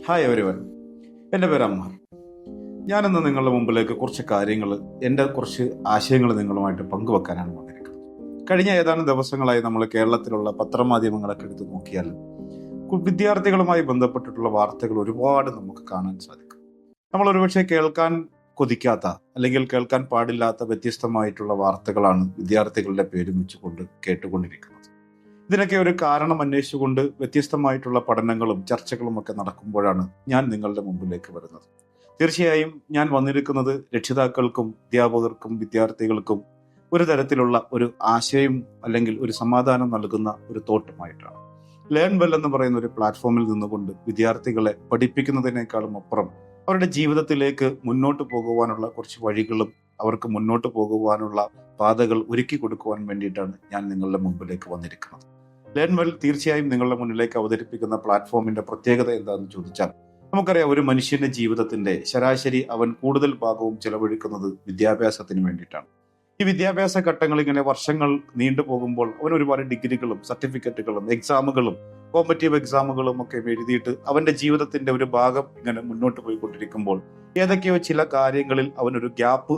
Hi everyone, എൻ്റെ പേര് അമ്മ. ഞാനിന്ന് നിങ്ങളുടെ മുമ്പിലേക്ക് കുറച്ച് കാര്യങ്ങൾ, എൻ്റെ കുറച്ച് ആശയങ്ങൾ നിങ്ങളുമായിട്ട് പങ്കുവെക്കാനാണ് വന്നിരിക്കുന്നത്. കഴിഞ്ഞ ഏതാനും ദിവസങ്ങളായി നമ്മൾ കേരളത്തിലുള്ള പത്രമാധ്യമങ്ങളൊക്കെ എടുത്ത് നോക്കിയാൽ വിദ്യാർത്ഥികളുമായി ബന്ധപ്പെട്ടിട്ടുള്ള വാർത്തകൾ ഒരുപാട് നമുക്ക് കാണാൻ സാധിക്കും. നമ്മൾ ഒരുപക്ഷെ കേൾക്കാൻ കൊതിക്കാത്ത അല്ലെങ്കിൽ കേൾക്കാൻ പാടില്ലാത്ത വ്യത്യസ്തമായിട്ടുള്ള വാർത്തകളാണ് വിദ്യാർത്ഥികളുടെ പേരും വെച്ചുകൊണ്ട് കേട്ടുകൊണ്ടിരിക്കുന്നത്. ഇതിനൊക്കെ ഒരു കാരണം അന്വേഷിച്ചുകൊണ്ട് വ്യത്യസ്തമായിട്ടുള്ള പഠനങ്ങളും ചർച്ചകളും ഒക്കെ നടക്കുമ്പോഴാണ് ഞാൻ നിങ്ങളുടെ മുമ്പിലേക്ക് വരുന്നത്. തീർച്ചയായും ഞാൻ വന്നിരിക്കുന്നത് രക്ഷിതാക്കൾക്കും അധ്യാപകർക്കും വിദ്യാർത്ഥികൾക്കും ഒരു തരത്തിലുള്ള ഒരു ആശയം അല്ലെങ്കിൽ ഒരു സമാധാനം നൽകുന്ന ഒരു തോട്ടുമായിട്ടാണ്. ലേൺ വെൽ എന്ന് പറയുന്ന ഒരു പ്ലാറ്റ്ഫോമിൽ നിന്നുകൊണ്ട് വിദ്യാർത്ഥികളെ പഠിപ്പിക്കുന്നതിനേക്കാളും അപ്പുറം അവരുടെ ജീവിതത്തിലേക്ക് മുന്നോട്ട് പോകുവാനുള്ള കുറച്ച് വഴികളും അവർക്ക് മുന്നോട്ട് പോകുവാനുള്ള പാതകൾ ഒരുക്കി കൊടുക്കുവാൻ വേണ്ടിയിട്ടാണ് ഞാൻ നിങ്ങളുടെ മുമ്പിലേക്ക് വന്നിരിക്കുന്നത്. ലേൺ വെൽ തീർച്ചയായും നിങ്ങളുടെ മുന്നിലേക്ക് അവതരിപ്പിക്കുന്ന പ്ലാറ്റ്ഫോമിന്റെ പ്രത്യേകത എന്താണെന്ന് ചോദിച്ചാൽ, നമുക്കറിയാം, ഒരു മനുഷ്യന്റെ ജീവിതത്തിന്റെ ശരാശരി അവൻ കൂടുതൽ ഭാഗവും ചെലവഴിക്കുന്നത് വിദ്യാഭ്യാസത്തിന് വേണ്ടിയിട്ടാണ്. ഈ വിദ്യാഭ്യാസ ഘട്ടങ്ങൾ ഇങ്ങനെ വർഷങ്ങൾ നീണ്ടു പോകുമ്പോൾ അവൻ ഒരുപാട് ഡിഗ്രികളും സർട്ടിഫിക്കറ്റുകളും എക്സാമുകളും കോമ്പറ്റീവ് എക്സാമുകളും ഒക്കെ എഴുതിയിട്ട് അവന്റെ ജീവിതത്തിന്റെ ഒരു ഭാഗം ഇങ്ങനെ മുന്നോട്ട് പോയിക്കൊണ്ടിരിക്കുമ്പോൾ ഏതൊക്കെയോ ചില കാര്യങ്ങളിൽ അവനൊരു ഗ്യാപ്പ്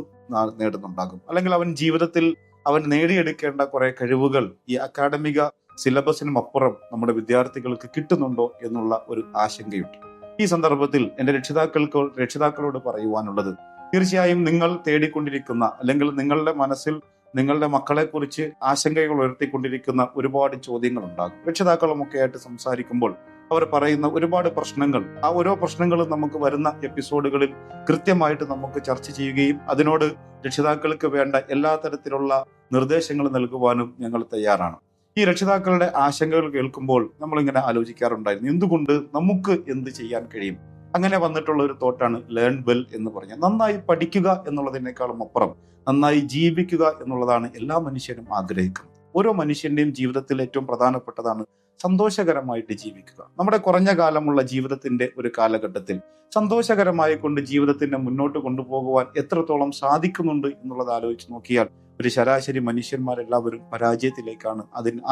നേടുന്നുണ്ടാകും. അല്ലെങ്കിൽ അവൻ ജീവിതത്തിൽ അവൻ നേടിയെടുക്കേണ്ട കുറെ കഴിവുകൾ ഈ അക്കാഡമിക സിലബസിനും അപ്പുറം നമ്മുടെ വിദ്യാർത്ഥികൾക്ക് കിട്ടുന്നുണ്ടോ എന്നുള്ള ഒരു ആശങ്കയുണ്ട്. ഈ സന്ദർഭത്തിൽ എൻ്റെ രക്ഷിതാക്കളോട് പറയുവാനുള്ളത്, തീർച്ചയായും നിങ്ങൾ തേടിക്കൊണ്ടിരിക്കുന്ന അല്ലെങ്കിൽ നിങ്ങളുടെ മനസ്സിൽ നിങ്ങളുടെ മക്കളെ കുറിച്ച് ആശങ്കകൾ ഉയർത്തിക്കൊണ്ടിരിക്കുന്ന ഒരുപാട് ചോദ്യങ്ങൾ ഉണ്ടാകും. രക്ഷിതാക്കളുമൊക്കെ ആയിട്ട് സംസാരിക്കുമ്പോൾ അവർ പറയുന്ന ഒരുപാട് പ്രശ്നങ്ങൾ, ആ ഓരോ പ്രശ്നങ്ങളും നമുക്ക് വരുന്ന എപ്പിസോഡുകളിൽ കൃത്യമായിട്ട് നമുക്ക് ചർച്ച ചെയ്യുകയും അതിനോട് രക്ഷിതാക്കൾക്ക് വേണ്ട എല്ലാ തരത്തിലുള്ള നിർദ്ദേശങ്ങൾ നൽകുവാനും ഞങ്ങൾ തയ്യാറാണ്. ഈ രക്ഷിതാക്കളുടെ ആശങ്കകൾ കേൾക്കുമ്പോൾ നമ്മളിങ്ങനെ ആലോചിക്കാറുണ്ടായിരുന്നു, എന്തുകൊണ്ട് നമുക്ക് എന്ത് ചെയ്യാൻ കഴിയും? അങ്ങനെ വന്നിട്ടുള്ള ഒരു തോട്ടാണ് ലേൺ വെൽ എന്ന് പറഞ്ഞാൽ, നന്നായി പഠിക്കുക എന്നുള്ളതിനേക്കാളും അപ്പുറം നന്നായി ജീവിക്കുക എന്നുള്ളതാണ് എല്ലാ മനുഷ്യരും ആഗ്രഹിക്കുന്നത്. ഓരോ മനുഷ്യന്റെയും ജീവിതത്തിൽ ഏറ്റവും പ്രധാനപ്പെട്ടതാണ് സന്തോഷകരമായിട്ട് ജീവിക്കുക. നമ്മുടെ കുറഞ്ഞ കാലമുള്ള ജീവിതത്തിന്റെ ഒരു കാലഘട്ടത്തിൽ സന്തോഷകരമായി കൊണ്ട് ജീവിതത്തിനെ മുന്നോട്ട് കൊണ്ടുപോകുവാൻ എത്രത്തോളം സാധിക്കുന്നുണ്ട് എന്നുള്ളത് ആലോചിച്ച് നോക്കിയാൽ ഒരു ശരാശരി മനുഷ്യന്മാരെല്ലാവരും പരാജയത്തിലേക്കാണ്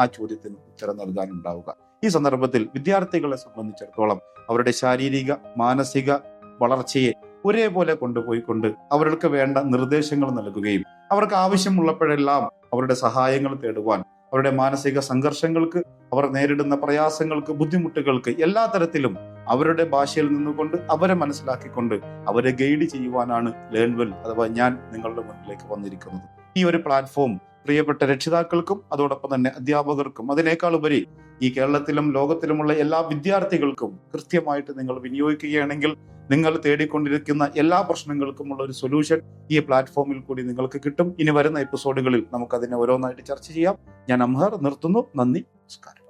ആ ചോദ്യത്തിന് ഉത്തരം നൽകാനുണ്ടാവുക. ഈ സന്ദർഭത്തിൽ വിദ്യാർത്ഥികളെ സംബന്ധിച്ചിടത്തോളം അവരുടെ ശാരീരിക മാനസിക വളർച്ചയെ ഒരേപോലെ കൊണ്ടുപോയിക്കൊണ്ട് അവർക്ക് വേണ്ട നിർദ്ദേശങ്ങൾ നൽകുകയും അവർക്ക് ആവശ്യമുള്ളപ്പോഴെല്ലാം അവരുടെ സഹായങ്ങൾ തേടുവാൻ, അവരുടെ മാനസിക സംഘർഷങ്ങൾക്ക്, അവർ നേരിടുന്ന പ്രയാസങ്ങൾക്ക്, ബുദ്ധിമുട്ടുകൾക്ക് എല്ലാ തരത്തിലും അവരുടെ ഭാഷയിൽ നിന്നുകൊണ്ട് അവരെ മനസ്സിലാക്കിക്കൊണ്ട് അവരെ ഗൈഡ് ചെയ്യുവാനാണ് ലേൺ വെൽ അഥവാ ഞാൻ നിങ്ങളുടെ മുന്നിലേക്ക് വന്നിരിക്കുന്നത്. ഈ ഒരു പ്ലാറ്റ്ഫോം പ്രിയപ്പെട്ട രക്ഷിതാക്കൾക്കും അതോടൊപ്പം തന്നെ അധ്യാപകർക്കും അതിനേക്കാൾ ഉപരി ഈ കേരളത്തിലും ലോകത്തിലുമുള്ള എല്ലാ വിദ്യാർത്ഥികൾക്കും കൃത്യമായിട്ട് നിങ്ങൾ വിനിയോഗിക്കുകയാണെങ്കിൽ നിങ്ങൾ തേടിക്കൊണ്ടിരിക്കുന്ന എല്ലാ പ്രശ്നങ്ങൾക്കുമുള്ള ഒരു സൊല്യൂഷൻ ഈ പ്ലാറ്റ്ഫോമിൽ കൂടി നിങ്ങൾക്ക് കിട്ടും. ഇനി വരുന്ന എപ്പിസോഡുകളിൽ നമുക്ക് അതിനെ ഓരോന്നായിട്ട് ചർച്ച ചെയ്യാം. ഞാൻ അംഹർ നിർത്തുന്നു. നന്ദി, നമസ്കാരം.